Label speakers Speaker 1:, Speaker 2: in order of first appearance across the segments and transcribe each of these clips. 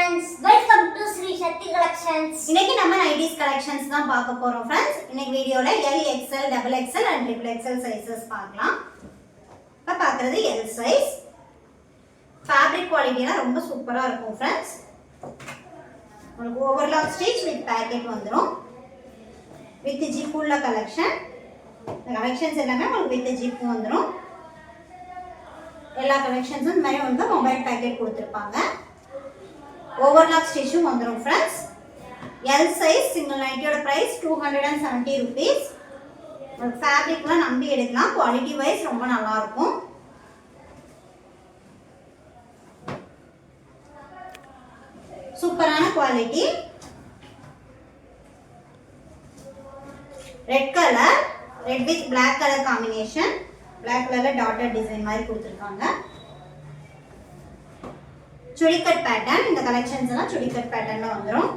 Speaker 1: friends, welcome to Sri Shakti Collections.
Speaker 2: இன்னைக்கு நம்ம 90s collections தான் பார்க்க போறோம் friends. இன்னைக்கு வீடியோல L, XL, XXL and XXL sizes பார்க்கலாம். இப்ப பார்க்கிறது L size. Fabric quality எல்லாம் ரொம்ப சூப்பரா இருக்கும் friends. உங்களுக்கு overlock stitch with packet வந்துரும். With zip உள்ள collection. இந்த collections எல்லாமே உங்களுக்கு with zip வந்துரும். எல்லா collections இந்த மாதிரி வந்து mobile packet கொடுத்திருப்பாங்க. Overlock stitch வந்துரும் friends. L size single night ஓட price 270 rupees. ஃபேப்ரிக்லாம் நம்பி எடுக்கலாம். குவாலிட்டி வைஸ் ரொம்ப நல்லா இருக்கும். சூப்பரான quality. Red colour, red with black colour combination. black கலர்ல டாட்டட் டிசைன் மாதிரி கொடுத்திருக்காங்க. சுடிகட் பேட்டர்ன். இந்த கலெக்ஷன்ஸ் எல்லாம் சுடிகட் பேட்டர்ன்ல வந்துரும்.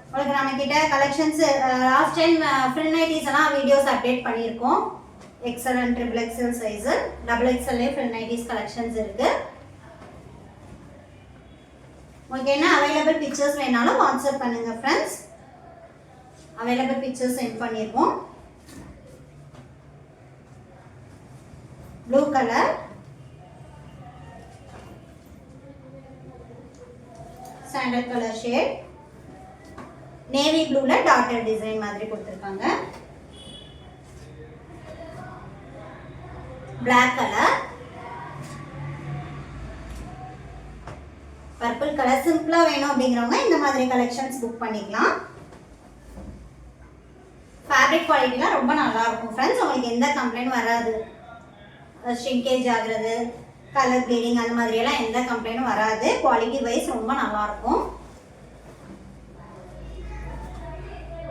Speaker 2: உங்களுக்கு நம்ம கிட்ட collections last time frill nighties எல்லாம் வீடியோஸ் அப்டேட் பண்ணியிருக்கோம். XL and XXL size, XXL frill nighties collections இருக்கு. உங்களுக்கு என்ன அவைலபிள் பிக்சர்ஸ் வேணாலும் வாட்ஸ்அப் பண்ணுங்க ஃப்ரெண்ட்ஸ். அவைலபிள் பிக்சர்ஸ் சென்ட் பண்ணிருக்கோம். Blue colour, sandal colour shade, navy ப்ளூல டாட்டட் டிசைன் மாதிரி கொடுத்திருக்காங்க. Black colour, purple colour. சிம்பிளா வேணும் அப்படிங்கிறவங்க இந்த மாதிரி கலெக்ஷன்ஸ் புக் பண்ணிக்கலாம். ஃபேப்ரிக் குவாலிட்டிலாம் ரொம்ப நல்லா இருக்கும் ஃப்ரெண்ட்ஸ். உங்களுக்கு எந்த கம்ப்ளைண்ட் வராது. ஷ்ரிங்கேஜ் ஆகுறது, கலர் ப்ளீடிங் அந்த மாதிரி எல்லாம் எந்த கம்ப்ளைண்ட்டும் வராது. குவாலிட்டி வைஸ் ரொம்ப நல்லா இருக்கும்.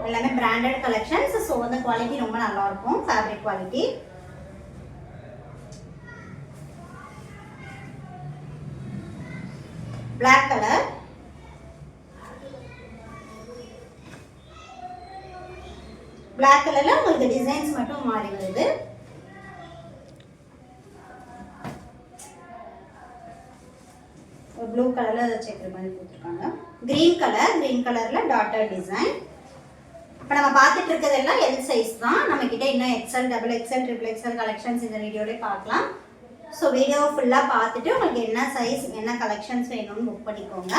Speaker 2: எல்லாமே பிராண்டட் கலெக்ஷன்ஸ். ஸோ வந்து குவாலிட்டி ரொம்ப நல்லா இருக்கும். Fabric quality. Black colour, black கலர்ல உங்களுக்கு டிசைன்ஸ் மட்டும் மாறி வருது. ப்ளூ கலர்ல செக்கர் மாதிரி கொடுத்துருக்காங்க. கிரீன் கலர், கிரீன் கலர்ல டாட்டர் டிசைன். இப்போ நம்ம பார்த்துட்டு இருக்கிறதெல்லாம் L சைஸ் தான். நம்ம கிட்ட இன்னும் XL, XXL, XXL கலெக்ஷன்ஸ் இந்த வீடியோலே பார்க்கலாம். ஸோ வீடியோ ஃபுல்லாக பார்த்துட்டு உங்களுக்கு என்ன சைஸ் என்ன கலெக்ஷன்ஸ் வேணும்னு புக் பண்ணிக்கோங்க.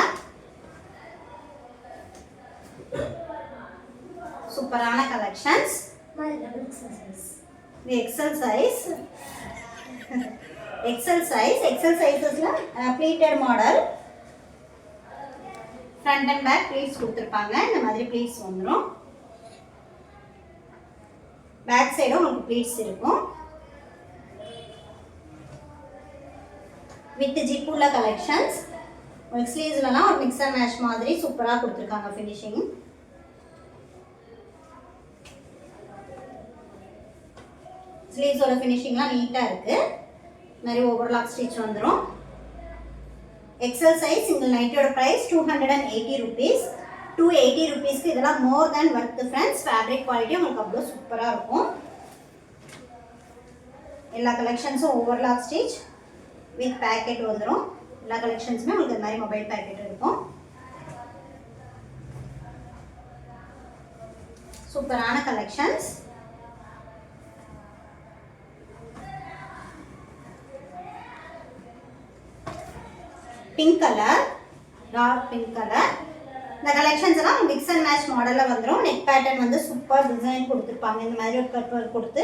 Speaker 2: சூப்பரான கலெக்ஷன்ஸ். இது XL சைஸ். XL சைஸஸ்ல pleated model. Front and back pleats கொடுத்துருப்பாங்க. இந்த மாதிரி ப்ளீட்ஸ் வந்துடும். பேக் சைடும் உங்களுக்கு ப்ளீட்ஸ் இருக்கும். வித் ஜிப் உள்ள கலெக்ஷன்ஸ். உங்களுக்கு ஸ்லீவ்ஸ்லாம் ஒரு மிக்ஸ் அண்ட் மேட்ச் மாதிரி சூப்பராக கொடுத்துருக்காங்க ஃபினிஷிங். ஸ்லீவ்ஸோட ஃபினிஷிங்லாம் நீட்டாக இருக்கு. நிறைய ஓவர்லாக் ஸ்டிச் வந்துடும். XL சைஸ் சிங்கிள் நைட்டியோட ப்ரைஸ் 280 rupees. 280 rupeesக்கு இதெல்லாம் more than worth friends. Fabric quality உங்களுக்கு அவ்வளோ சூப்பராக இருக்கும். எல்லா கலெக்ஷன்ஸும் ஓவர்லாக் ஸ்டிச் வித் பேக்கெட் வந்துடும். எல்லா கலெக்ஷன்ஸுமே உங்களுக்கு இந்த மாதிரி மொபைல் பேக்கெட் இருக்கும். சூப்பரான collections. Pink colour, dark pink colour. இந்த கலெக்ஷன்ஸ் எல்லாம் மிக்ஸ் அண்ட் மேட்ச் மாடலில் வந்துடும். நெக் பேட்டர்ன் வந்து சூப்பர் டிசைன் கொடுத்துருப்பாங்க. இந்த மாதிரி ஒரு கட் ஒர்க் கொடுத்து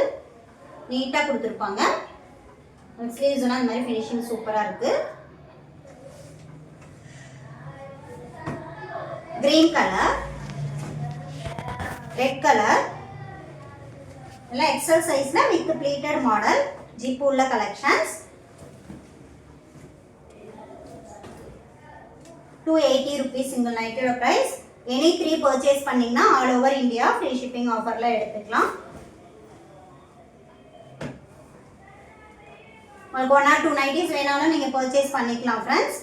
Speaker 2: நீட்டாக கொடுத்துருப்பாங்க. ஸ்லீவ்ஸ் எல்லாம் இந்த மாதிரி ஃபினிஷிங் சூப்பராக இருக்கு. Green colour, red colour. எல்லாம் XL சைஸ்ல வித் ப்ளீட்டட் மாடல் ஜிப் உள்ள collections. 280 rupees single night price. Any 3 purchase பண்ணீங்கன்னா all over India free shipping offerல எடுத்துக்கலாம். உங்களுக்கு 1 or 2 nighties வேணாலும் நீங்க purchase பண்ணிக்கலாம் friends.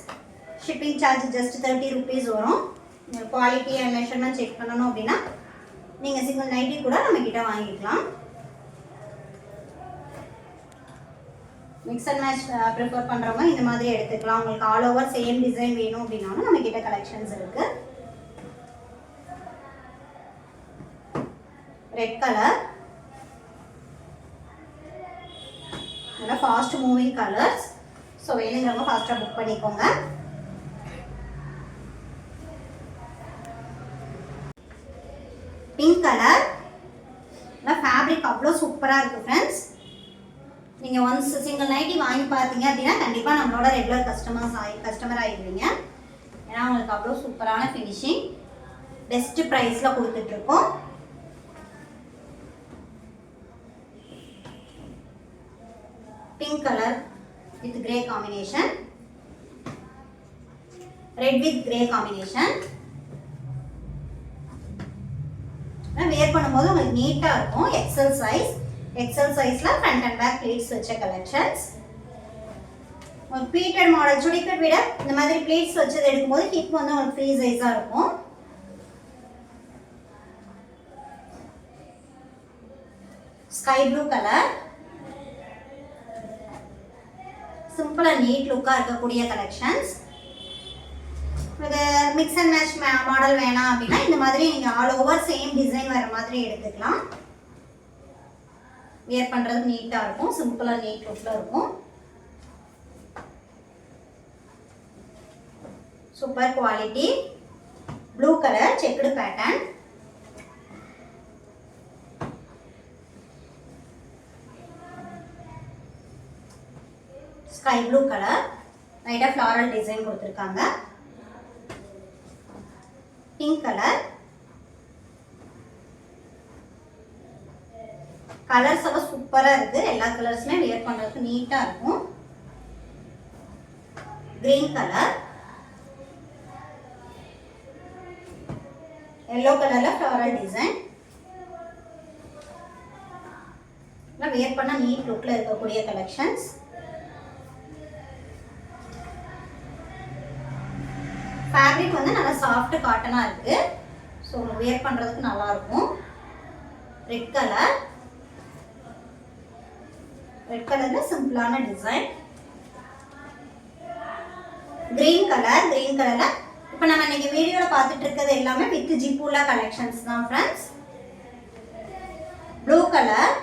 Speaker 2: shipping charge just 30 rupees வரும். குவாலிட்டி and measurement செக் பண்ணனும் அப்படினா நீங்க single nightie கூட நம்ம கிட்ட வாங்கிக்கலாம். மிக்ஸ் அண்ட் மேட்ச் ப்ரிஃபர் பண்ணுறவங்க இந்த மாதிரி எடுத்துக்கலாம். உங்களுக்கு ஆல் ஓவர் சேம் டிசைன் வேணும் அப்படின்னாலும் நம்ம கிட்ட கலெக்ஷன்ஸ் இருக்கு. ரெட் கலர், நல்லா ஃபாஸ்ட் மூவிங் கலர்ஸ். ஸோ வேணுங்கிறவங்க ஃபாஸ்ட்டாக புக் பண்ணிக்கோங்க. பிங்க் கலர், ஃபேப்ரிக் அவ்வளோ சூப்பராக இருக்குது ஃப்ரெண்ட்ஸ். நீங்கள் ஒன்ஸ் சிங்கிள் நைட்டி வாங்கி பார்த்தீங்க அப்படின்னா கண்டிப்பாக நம்மளோட ரெகுலர் கஸ்டமர் ஆகிடுவீங்க. ஏன்னா உங்களுக்கு அவ்வளோ சூப்பரான ஃபினிஷிங் பெஸ்ட் ப்ரைஸில் கொடுத்துட்ருக்கோம். Pink colour with grey combination, red with grey combination. Wear பண்ணும்போது உங்களுக்கு நீட்டாக இருக்கும். எக்ஸல் சைஸில் ஃப்ரண்ட் அண்ட் பேக் ப்ளீட்ஸ் வச்ச கலெக்ஷன்ஸ். உங்களுக்கு ப்ளீட்டட் மாடல் சுடிக்கட் விட இந்த மாதிரி ப்ளீட்ஸ் வச்சது எடுக்கும்போது ஹிப் வந்து உங்களுக்கு ஃப்ரீ சைஸாக இருக்கும். Sky blue colour, simple and neat லுக்காக இருக்கக்கூடிய கலெக்ஷன்ஸ். உங்களுக்கு மிக்ஸ் அண்ட் மேட்ச் மாடல் வேணாம் அப்படின்னா இந்த மாதிரி நீங்கள் ஆல் ஓவர் சேம் டிசைன் வர மாதிரி எடுத்துக்கலாம். வியர் பண்ணுறதுக்கு நீட்டாக இருக்கும். சிம்பிளாக நீட் லுக்கில் இருக்கும். Super quality. Blue colour checked pattern, sky blue colour, லைட்டாக ஃப்ளாரல் டிசைன் கொடுத்துருக்காங்க. பிங்க் கலர், கலர்ஸ் எல்லாம் சூப்பராக இருக்குது. எல்லா கலர்ஸுமே வியர் பண்ணுறதுக்கு நீட்டாக இருக்கும். கிரீன் கலர், எல்லோ கலரில் ஃப்ளாரல் டிசைன். வியர் பண்ணால் நீட் லுக்கில் இருக்கக்கூடிய கலெக்ஷன்ஸ். ஃபேப்ரிக் வந்து நல்லா சாஃப்ட் காட்டனாக இருக்குது. ஸோ உங்களுக்கு வியர் பண்ணுறதுக்கு நல்லாயிருக்கும். ரெட் கலர், ரெட் கலரில் சிம்பிளான டிசைன். கிரீன் கலரில் இப்போ நம்ம இன்னைக்கு வீடியோவில் பார்த்துட்டு இருக்கிறது எல்லாமே வித் ஜிப்புலா கலெக்ஷன்ஸ் தான் ஃப்ரெண்ட்ஸ். ப்ளூ கலர்,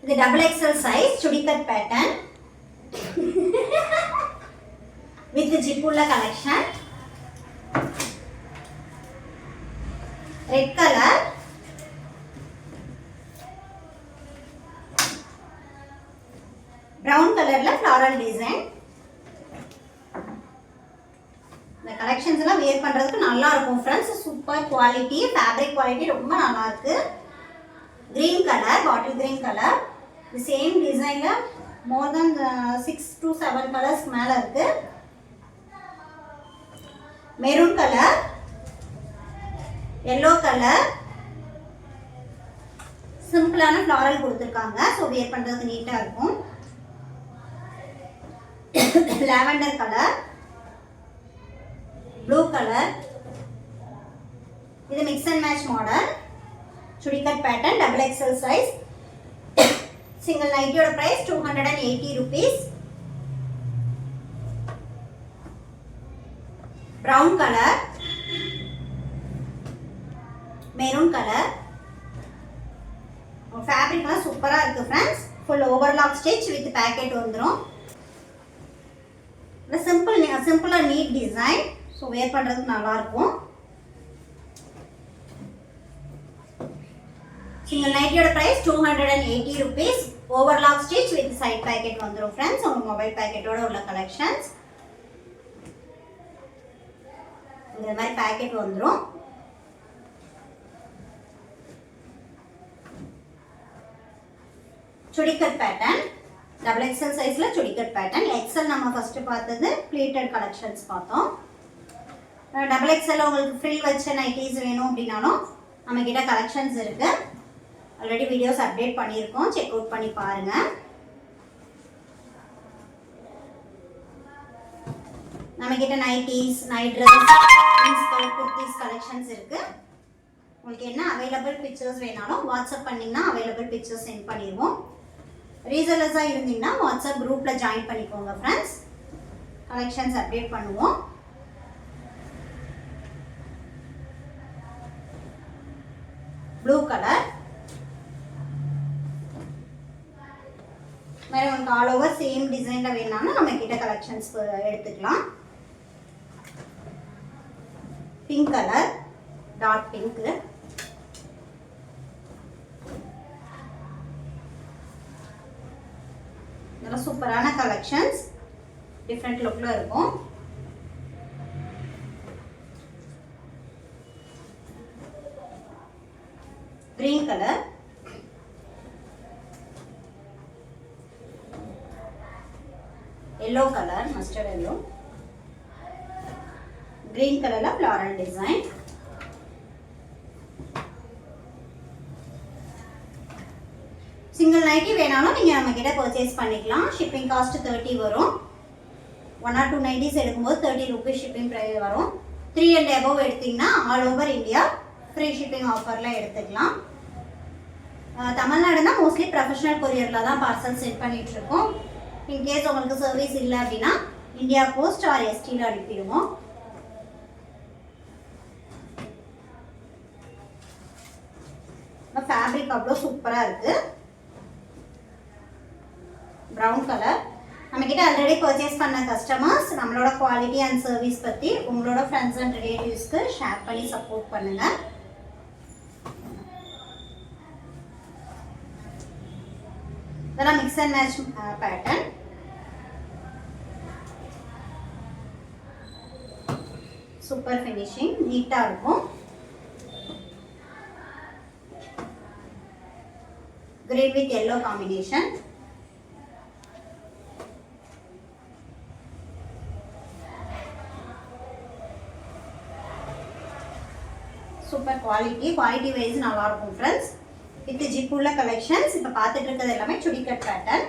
Speaker 2: இது double XL size chudi cut pattern with ஜிப்புலா கலெக்ஷன். ரெட் கலர், பிரவுன் கலர்ல ஃப்ளாரல் டிசைன். இந்த கலெக்ஷன்ஸ் எல்லாம் வியர் பண்றதுக்கு நல்லா இருக்கும் friends. Super quality, fabric quality ரொம்ப நல்லா இருக்கு. Green colour, bottle green colour, same டிசைன்ல மோர் தென் 6 to 7 கலர்ஸ் மேல இருக்கு. மெரூன் கலர், எல்லோ கலர், சிம்பிளான ஃப்ளாரல் கொடுத்துருக்காங்க. ஸோ வியர் பண்ணுறதுக்கு நீட்டாக இருக்கும். லாவெண்டர் கலர், ப்ளூ கலர், இது mix and match model chudi cut pattern double XL size. Single நைட்டியோட price 280 rupees. Brown colour, maroon colour. ஃபேப்ரிக்லாம் சூப்பராக இருக்குது friends. Full overlock stitch with pocket வந்துடும். சிம்பிளாக நீட் டிசைன். ஸோ வேர் பண்ணுறதுக்கு நல்லாயிருக்கும். சிங்கிள் நைட்டியோட price 280 rupees. Overlock stitch with side pocket வந்துடும் ஃப்ரெண்ட்ஸ். உங்கள் மொபைல் பேக்கெட்டோட உள்ள கலெக்ஷன்ஸ் இந்த மாதிரி பேக்கெட் வந்துடும். சுடிக்கட் பேட்டர்ன் டபுள் எக்ஸல் சைஸில் சுடிக்கட் பேட்டர்ன். எக்ஸல் நம்ம ஃபஸ்ட்டு பார்த்தது ப்ளீட்டட் கலெக்ஷன்ஸ் பார்த்தோம். டபுள் எக்ஸல் உங்களுக்கு ஃப்ரில் வச்ச நைட்டீஸ் வேணும் அப்படின்னாலும் நம்மக்கிட்ட கலெக்ஷன்ஸ் இருக்குது. ஆல்ரெடி வீடியோஸ் அப்டேட் பண்ணியிருக்கோம், செக் அவுட் பண்ணி பாருங்கள். நம்மக்கிட்ட nighties, night dress, kurtis collections இருக்குது. உங்களுக்கு என்ன அவைலபிள் பிக்சர்ஸ் வேணாலும் வாட்ஸ்அப் பண்ணிங்கன்னா அவைலபிள் பிக்சர்ஸ் சென்ட் பண்ணிடுவோம். ரீசெல்லர்ஸாக இருந்தீங்கன்னா வாட்ஸ்அப் குரூப்பில் ஜாயின் பண்ணிக்கோங்க ஃப்ரெண்ட்ஸ். கலெக்ஷன்ஸ் அப்டேட் பண்ணுவோம். ப்ளூ கலர் மாதிரி உங்களுக்கு ஆல் ஓவர் சேம் டிசைனில் வேணாலும் நம்ம கிட்ட கலெக்ஷன்ஸ் எடுத்துக்கலாம். பிங்க் கலர், டார்க் பிங்க், நல்ல சூப்பரான கலெக்ஷன்ஸ், டிஃப்ரெண்ட் லுக்கில் இருக்கும். Green colour, yellow color, mustard yellow, green color la floral design, single nighty வேணாலும் நீங்க நம்ம கிட்ட பர்ச்சேஸ் பண்ணிக்கலாம். shipping cost 30 வரும். 1 or 2 nighties எடுக்கும்போது 30 rupees shipping price வரும். 3 and above எடுத்தீங்கன்னா all over India free shipping ஆஃபர்ல எடுத்துக்கலாம். தமிழ்நாடுனா மோஸ்ட்லி ப்ரொஃபஷனல் கொரியர்ல தான் பார்சல் சென்ட் பண்ணிட்டு இருக்கோம். இன்கேஸ் உங்களுக்கு சர்வீஸ் இல்லை அப்படின்னா இந்தியா போஸ்ட் ஆர் எஸ்டியில் அனுப்பிடுவோம். ஃபேப்ரிக் அவ்வளோ சூப்பராக இருக்குது. Brown colour. நம்மக்கிட்ட ஆல்ரெடி பர்ச்சேஸ் பண்ண கஸ்டமர்ஸ் நம்மளோட குவாலிட்டி அண்ட் சர்வீஸ் பற்றி உங்களோட ஃப்ரெண்ட்ஸ் அண்ட் ரிலேட்டிவ்ஸ்க்கு ஷேர் பண்ணி சப்போர்ட் பண்ணுங்கள். இதெல்லாம் mix and match pattern. Super finishing, நீட்டாக இருக்கும். Green with yellow combination. Super quality wise நல்லா இருக்கும் ஃப்ரெண்ட்ஸ். வித் ஜிப் உள்ள கலெக்ஷன்ஸ். இப்போ பார்த்துட்டு இருக்கிறது எல்லாமே சுடிகட் pattern.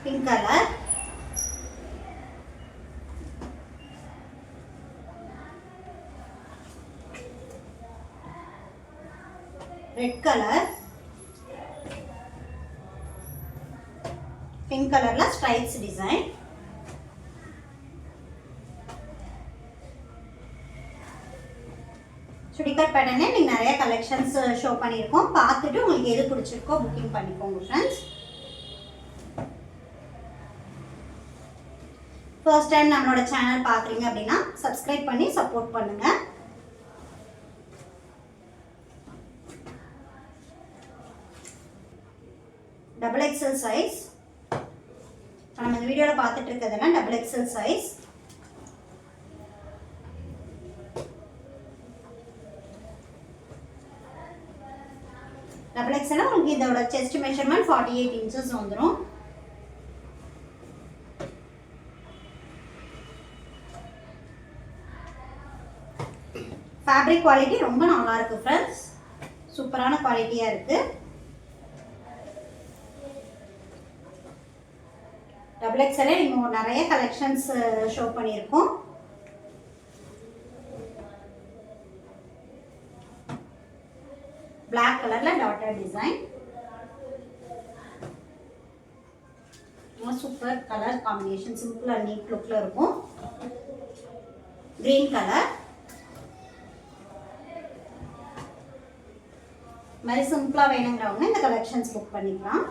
Speaker 2: Pink colour, red colour, pink கலர்ல ஸ்ட்ரைப்ஸ் டிசைன். சுடிகட் பேட்டர்னே நீங்க நிறைய கலெக்ஷன்ஸ் ஷோ பண்ணியிருக்கோம். பார்த்துட்டு உங்களுக்கு எது பிடிச்சிருக்கோ புக்கிங் பண்ணிக்கோங்க ஃப்ரெண்ட்ஸ். ஃபர்ஸ்ட் டைம் நம்மளோட சேனல் பார்க்குறீங்க அப்படின்னா சப்ஸ்கிரைப் பண்ணி சப்போர்ட் பண்ணுங்க. Double XL size. நம்ம இந்த வீடியோவில் பார்த்துட்டு இருக்கிறதெல்லாம் double XL size. Double XL உங்களுக்கு இதோட செஸ்ட் மெஷர்மெண்ட் 48 inches வந்துடும். ஃபேப்ரிக் குவாலிட்டி ரொம்ப நல்லா இருக்கு ஃப்ரெண்ட்ஸ். சூப்பரான குவாலிட்டியாக இருக்கு. டபுள் எக்ஸ்எல்லே நீங்கள் நிறைய கலெக்ஷன்ஸ் ஷோ பண்ணியிருக்கோம். பிளாக் கலரில் டாட்டர் design. Super colour combination, simple and neat லுக்கில் இருக்கும். Green colour. மாதிரி சிம்பிளாக வேணுங்கிறவங்க இந்த கலெக்ஷன்ஸ் புக் பண்ணிக்கலாம்.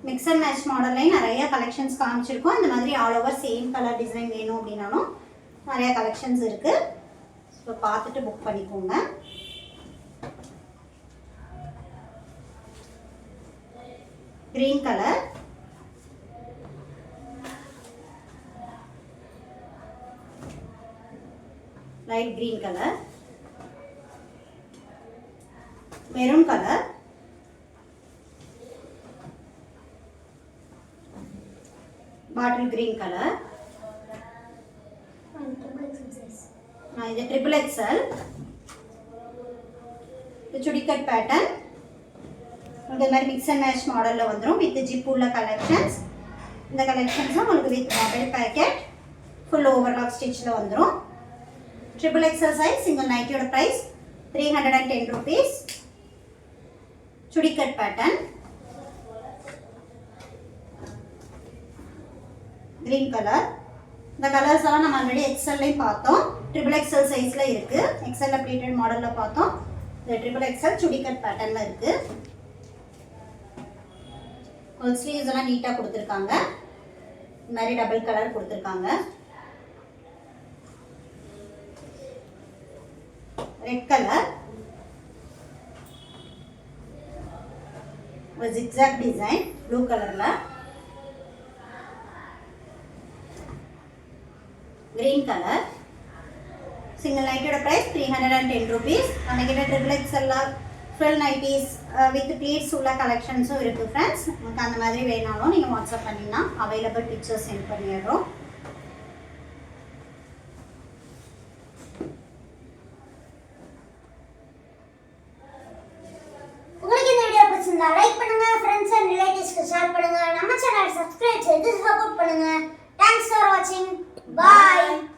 Speaker 2: மிக்ஸ் அண்ட் மேட்ச் மாடல்லையும் நிறைய கலெக்ஷன்ஸ் காமிச்சிருக்கோம். இந்த மாதிரி all over same colour design வேணும் அப்படின்னாலும் நிறைய கலெக்ஷன்ஸ் இருக்கு. ஸோ பார்த்துட்டு புக் பண்ணிக்கோங்க. Green colour, light green colour, maroon colour, bottle green colour. இது ட்ரிபிள் எக்ஸ்எல். இது சுடிக்கட் பேட்டர்ன். இந்த மாதிரி மிக்ஸ் அண்ட் மேட்ச் மாடலில் வந்துடும் வித் ஜிப் உள்ள கலெக்ஷன்ஸ். இந்த கலெக்ஷன்ஸும் உங்களுக்கு with mobile pocket full overlock ஸ்டிச்சில் வந்துடும். Triple XL size. சிங்கிள் நைட்டியோட ப்ரைஸ் 310 rupees. சுடிக்கட் பேட்டர்ன். Green colour. இந்த கலர்ஸ் எல்லாம் நம்ம ஆல்ரெடி எக்ஸல்லையும் பார்த்தோம். ட்ரிபிள் எக்ஸல் சைஸில் இருக்குது. எக்ஸலில் ப்ளீட்டட் மாடலில் பார்த்தோம். இந்த ட்ரிபிள் எக்ஸல் சுடிக்கட் பேட்டர்னில் இருக்குது. ஒரு ஸ்லீவ்ஸ் எல்லாம் நீட்டாக கொடுத்துருக்காங்க. இந்த மாதிரி டபுள் கலர் கொடுத்துருக்காங்க. Red colour. ஒரு ஜிக்ஸாக் டிசைன் ப்ளூ கலரில். green color. Single nightயோட price 310 rupees. நம்மகிட்ட ட்ரிபிள் எக்ஸ்எல்ல ஃபுல் நைட்டிஸ் வித் ப்ளீட்ஸ் உள்ள கலெக்ஷன்ஸும் இருக்குது ஃப்ரெண்ட்ஸ். உங்களுக்கு அந்த மாதிரி வேணாலும் நீங்கள் வாட்ஸ்அப் பண்ணிங்கன்னா அவைலபிள் பிக்சர்ஸ் சென்ட் பண்ணிடுறோம்.
Speaker 1: உங்களுக்கு இந்த வீடியோ பிடிச்சிருந்தா லைக் பண்ணுங்க, ஃப்ரெண்ட்ஸ் அண்ட் ரிலேட்டிவ்ஸ்க்கு ஷேர் பண்ணுங்க, நம்ம சேனலை சப்ஸ்கிரைப் செய்து சப்போர்ட் பண்ணுங்க. Thanks for watching. Bye.